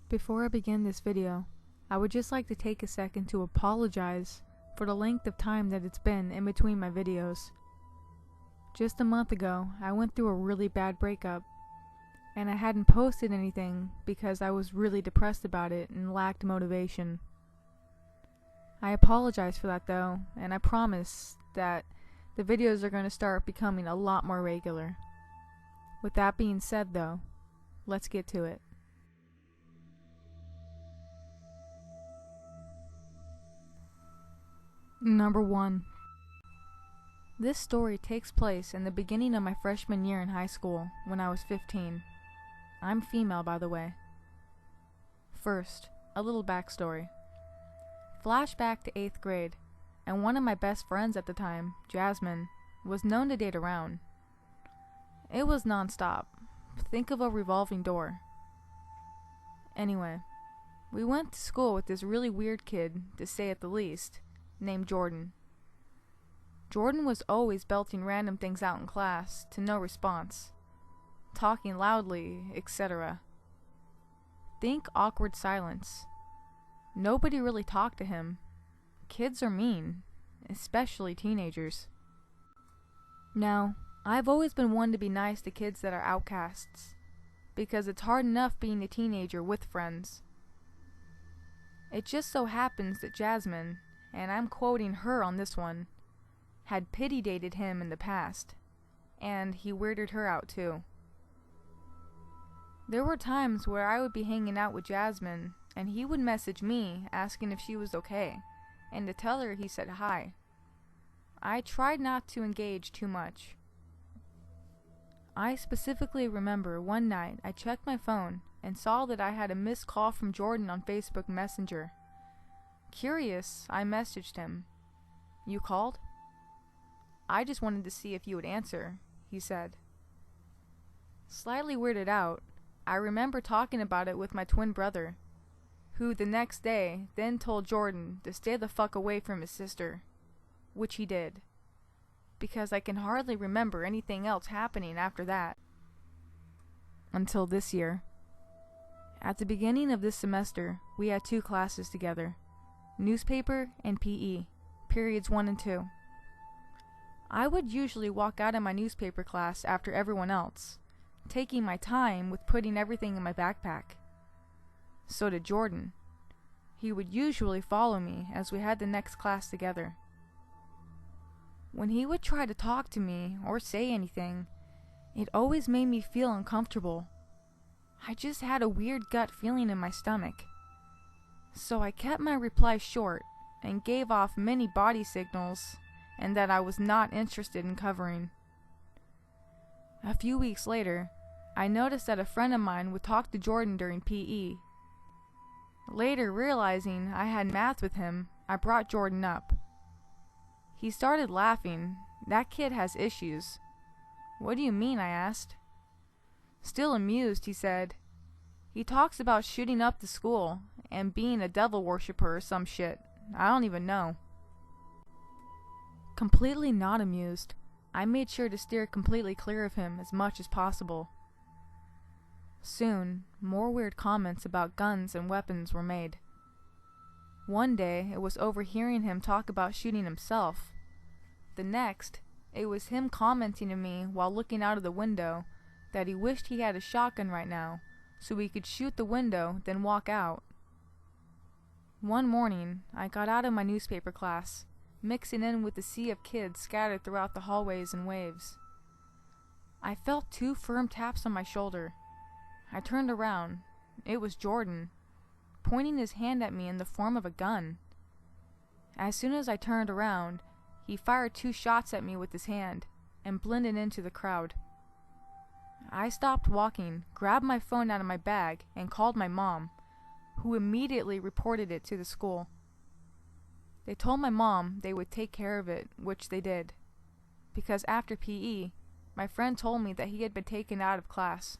Before I begin this video, I would just like to take a second to apologize for the length of time that it's been in between my videos. Just a month ago, I went through a really bad breakup, and I hadn't posted anything because I was really depressed about it and lacked motivation. I apologize for that though, and I promise that the videos are going to start becoming a lot more regular. With that being said though, let's get to it. Number 1. This story takes place in the beginning of my freshman year in high school, when I was 15. I'm female, by the way. First, a little backstory. Flashback to 8th grade, and one of my best friends at the time, Jasmine, was known to date around. It was non-stop. Think of a revolving door. Anyway, we went to school with this really weird kid, to say at the least, named Jordan. Jordan was always belting random things out in class, to no response. Talking loudly, etc. Think awkward silence. Nobody really talked to him. Kids are mean, especially teenagers. Now, I've always been one to be nice to kids that are outcasts, because it's hard enough being a teenager with friends. It just so happens that Jasmine, and I'm quoting her on this one, had pity dated him in the past, and he weirded her out too. There were times where I would be hanging out with Jasmine, and he would message me asking if she was okay, and to tell her he said hi. I tried not to engage too much. I specifically remember one night I checked my phone and saw that I had a missed call from Jordan on Facebook Messenger. Curious, I messaged him. "You called?" "I just wanted to see if you would answer," he said. Slightly weirded out, I remember talking about it with my twin brother, who the next day then told Jordan to stay the fuck away from his sister, which he did, because I can hardly remember anything else happening after that. Until this year. At the beginning of this semester, we had 2 classes together, newspaper and PE, periods 1 and 2. I would usually walk out of my newspaper class after everyone else, taking my time with putting everything in my backpack. So did Jordan. He would usually follow me as we had the next class together. When he would try to talk to me or say anything, it always made me feel uncomfortable. I just had a weird gut feeling in my stomach. So I kept my replies short and gave off many body signals and that I was not interested in covering. A few weeks later, I noticed that a friend of mine would talk to Jordan during PE. Later, realizing I had math with him, I brought Jordan up. He started laughing. "That kid has issues." "What do you mean?" I asked. Still amused, he said, "He talks about shooting up the school and being a devil worshipper or some shit. I don't even know." Completely not amused, I made sure to steer completely clear of him as much as possible. Soon, more weird comments about guns and weapons were made. One day, it was overhearing him talk about shooting himself. The next, it was him commenting to me while looking out of the window that he wished he had a shotgun right now, so he could shoot the window, then walk out. One morning, I got out of my newspaper class, mixing in with the sea of kids scattered throughout the hallways and waves. I felt 2 firm taps on my shoulder. I turned around. It was Jordan, pointing his hand at me in the form of a gun. As soon as I turned around, he fired 2 shots at me with his hand, and blended into the crowd. I stopped walking, grabbed my phone out of my bag, and called my mom, who immediately reported it to the school. They told my mom they would take care of it, which they did, because after PE, my friend told me that he had been taken out of class.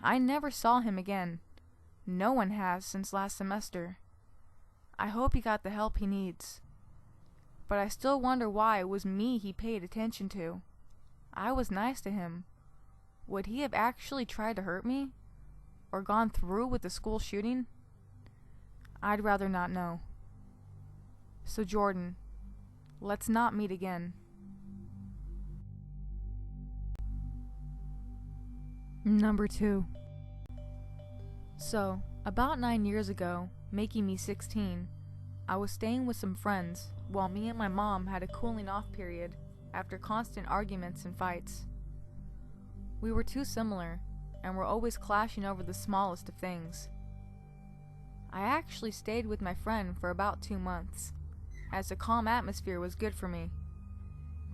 I never saw him again. No one has since last semester. I hope he got the help he needs. But I still wonder why it was me he paid attention to. I was nice to him. Would he have actually tried to hurt me? or gone through with the school shooting? I'd rather not know. So Jordan, let's not meet again. Number 2. So, about 9 years ago, making me 16, I was staying with some friends while me and my mom had a cooling off period after constant arguments and fights. We were too similar and were always clashing over the smallest of things. I actually stayed with my friend for about 2 months, as the calm atmosphere was good for me.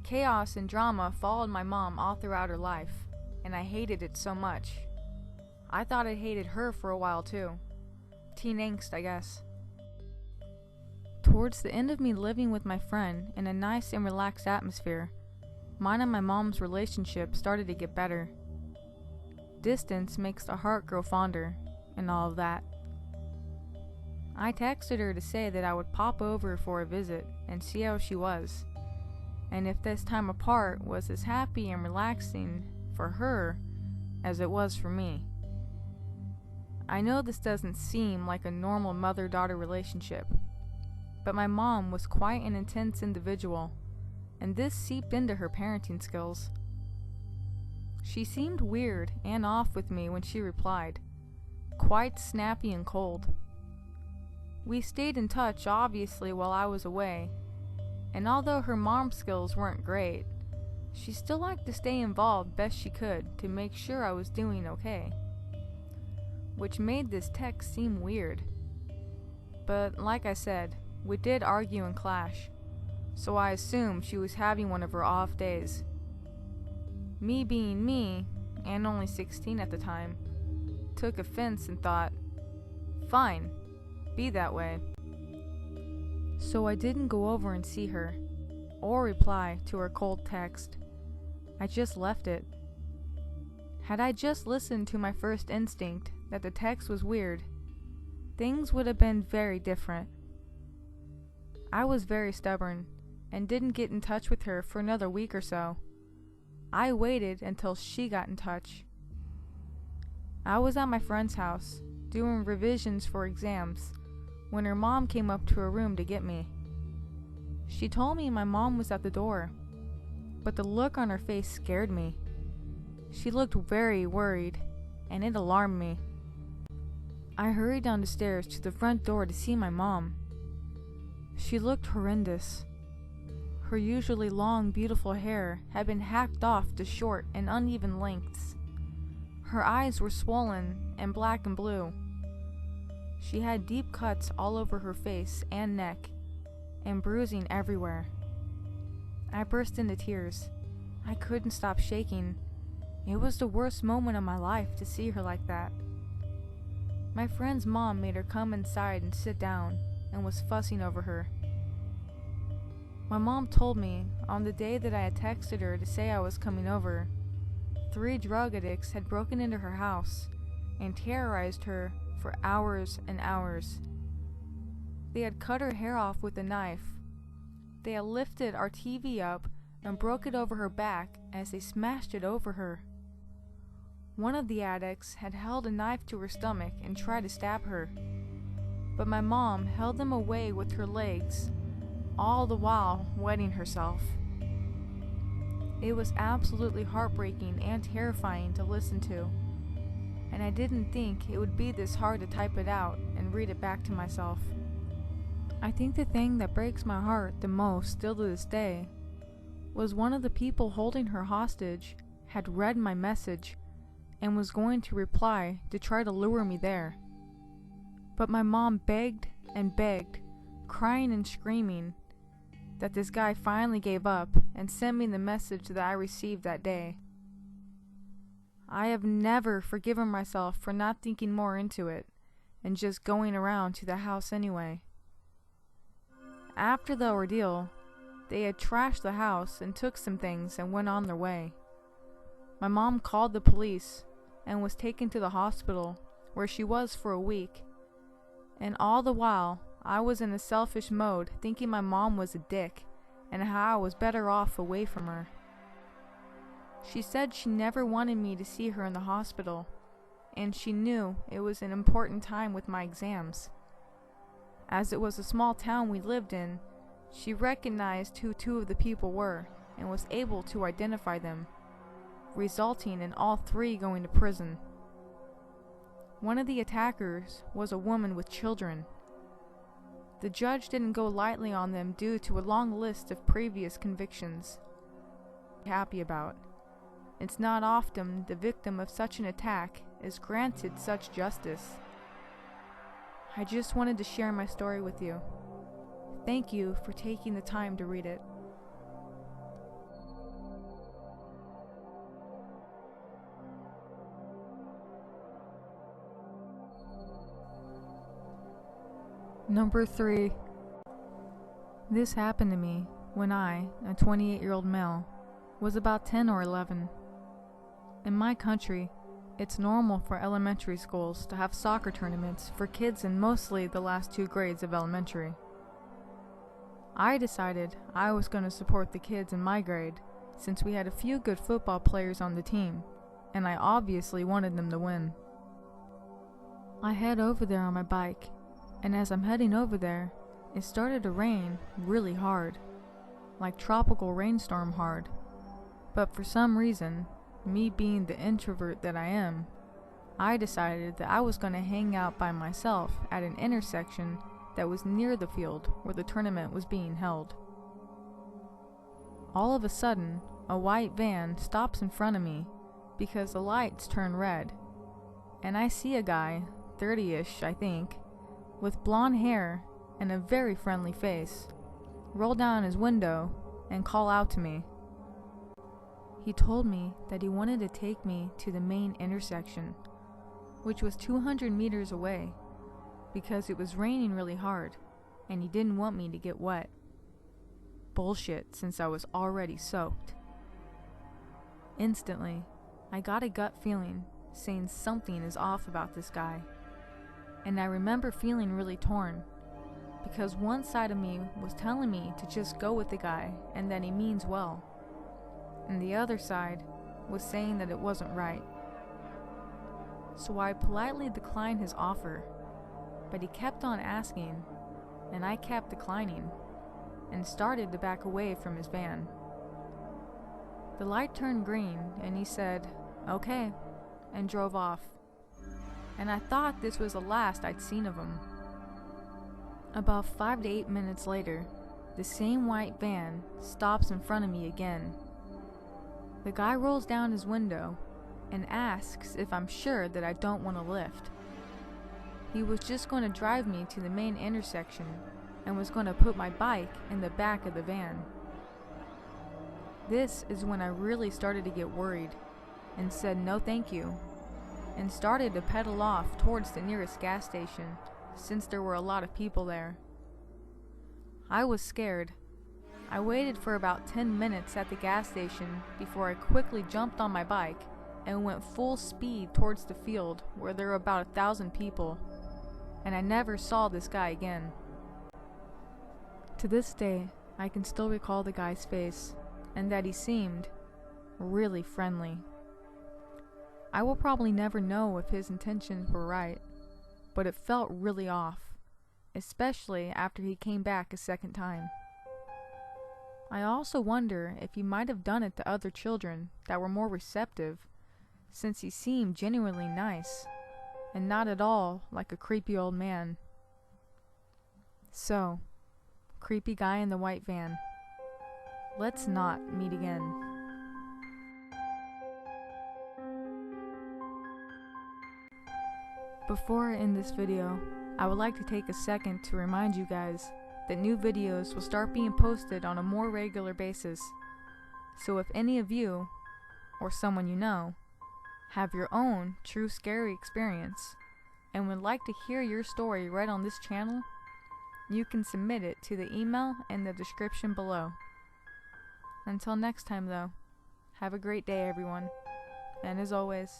Chaos and drama followed my mom all throughout her life, and I hated it so much. I thought I hated her for a while too. Teen angst, I guess. Towards the end of me living with my friend in a nice and relaxed atmosphere, mine and my mom's relationship started to get better. Distance makes the heart grow fonder, and all of that. I texted her to say that I would pop over for a visit and see how she was, and if this time apart was as happy and relaxing for her as it was for me. I know this doesn't seem like a normal mother-daughter relationship, but my mom was quite an intense individual, and this seeped into her parenting skills. She seemed weird and off with me when she replied, quite snappy and cold. We stayed in touch obviously while I was away, and although her mom skills weren't great, she still liked to stay involved best she could to make sure I was doing okay, which made this text seem weird. But like I said, we did argue and clash, so I assumed she was having one of her off days. Me being me, and only 16 at the time, took offense and thought, fine, be that way. So I didn't go over and see her, or reply to her cold text. I just left it. Had I just listened to my first instinct that the text was weird, things would have been very different. I was very stubborn, and didn't get in touch with her for another week or so. I waited until she got in touch. I was at my friend's house, doing revisions for exams, when her mom came up to her room to get me. She told me my mom was at the door, but the look on her face scared me. She looked very worried, and it alarmed me. I hurried down the stairs to the front door to see my mom. She looked horrendous. Her usually long, beautiful hair had been hacked off to short and uneven lengths. Her eyes were swollen and black and blue. She had deep cuts all over her face and neck, and bruising everywhere. I burst into tears. I couldn't stop shaking. It was the worst moment of my life to see her like that. My friend's mom made her come inside and sit down, and was fussing over her. My mom told me, on the day that I had texted her to say I was coming over, 3 drug addicts had broken into her house and terrorized her for hours and hours. They had cut her hair off with a knife. They had lifted our TV up and broke it over her back as they smashed it over her. One of the addicts had held a knife to her stomach and tried to stab her, but my mom held them away with her legs, all the while wetting herself. It was absolutely heartbreaking and terrifying to listen to, and I didn't think it would be this hard to type it out and read it back to myself. I think the thing that breaks my heart the most still to this day was one of the people holding her hostage had read my message and was going to reply to try to lure me there. But my mom begged and begged, crying and screaming, that this guy finally gave up and sent me the message that I received that day. I have never forgiven myself for not thinking more into it and just going around to the house anyway. After the ordeal, they had trashed the house and took some things and went on their way. My mom called the police and was taken to the hospital, where she was for a week. And all the while, I was in a selfish mode, thinking my mom was a dick and how I was better off away from her. She said she never wanted me to see her in the hospital, and she knew it was an important time with my exams. As it was a small town we lived in, she recognized who two of the people were and was able to identify them, resulting in all three going to prison. One of the attackers was a woman with children. The judge didn't go lightly on them due to a long list of previous convictions. Happy about. It's not often the victim of such an attack is granted such justice. I just wanted to share my story with you. Thank you for taking the time to read it. Number 3. This happened to me when I, a 28-year-old male, was about 10 or 11. In my country, it's normal for elementary schools to have soccer tournaments for kids in mostly the last 2 grades of elementary. I decided I was going to support the kids in my grade since we had a few good football players on the team, and I obviously wanted them to win. I head over there on my bike, and as I'm heading over there, it started to rain really hard, like tropical rainstorm hard. But for some reason, me being the introvert that I am, I decided that I was going to hang out by myself at an intersection that was near the field where the tournament was being held. All of a sudden, a white van stops in front of me because the lights turn red, and I see a guy, 30-ish I think, with blonde hair and a very friendly face, roll down his window and call out to me. He told me that he wanted to take me to the main intersection, which was 200 meters away, because it was raining really hard, and he didn't want me to get wet. Bullshit, since I was already soaked. Instantly, I got a gut feeling saying something is off about this guy. And I remember feeling really torn, because one side of me was telling me to just go with the guy and that he means well, and the other side was saying that it wasn't right. So I politely declined his offer, but he kept on asking, and I kept declining, and started to back away from his van. The light turned green, and he said, "Okay," and drove off. And I thought this was the last I'd seen of him. About 5 to 8 minutes later, the same white van stops in front of me again. The guy rolls down his window and asks if I'm sure that I don't want a lift. He was just going to drive me to the main intersection and was going to put my bike in the back of the van. This is when I really started to get worried and said no thank you, and started to pedal off towards the nearest gas station since there were a lot of people there. I was scared. I waited for about 10 minutes at the gas station before I quickly jumped on my bike and went full speed towards the field where there were about 1,000 people, and I never saw this guy again. To this day, I can still recall the guy's face and that he seemed really friendly. I will probably never know if his intentions were right, but it felt really off, especially after he came back a second time. I also wonder if he might have done it to other children that were more receptive, since he seemed genuinely nice, and not at all like a creepy old man. So, creepy guy in the white van, let's not meet again. Before I end this video, I would like to take a second to remind you guys that new videos will start being posted on a more regular basis. So if any of you, or someone you know, have your own true scary experience and would like to hear your story read on this channel, you can submit it to the email in the description below. Until next time though, have a great day everyone, and as always,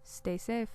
stay safe.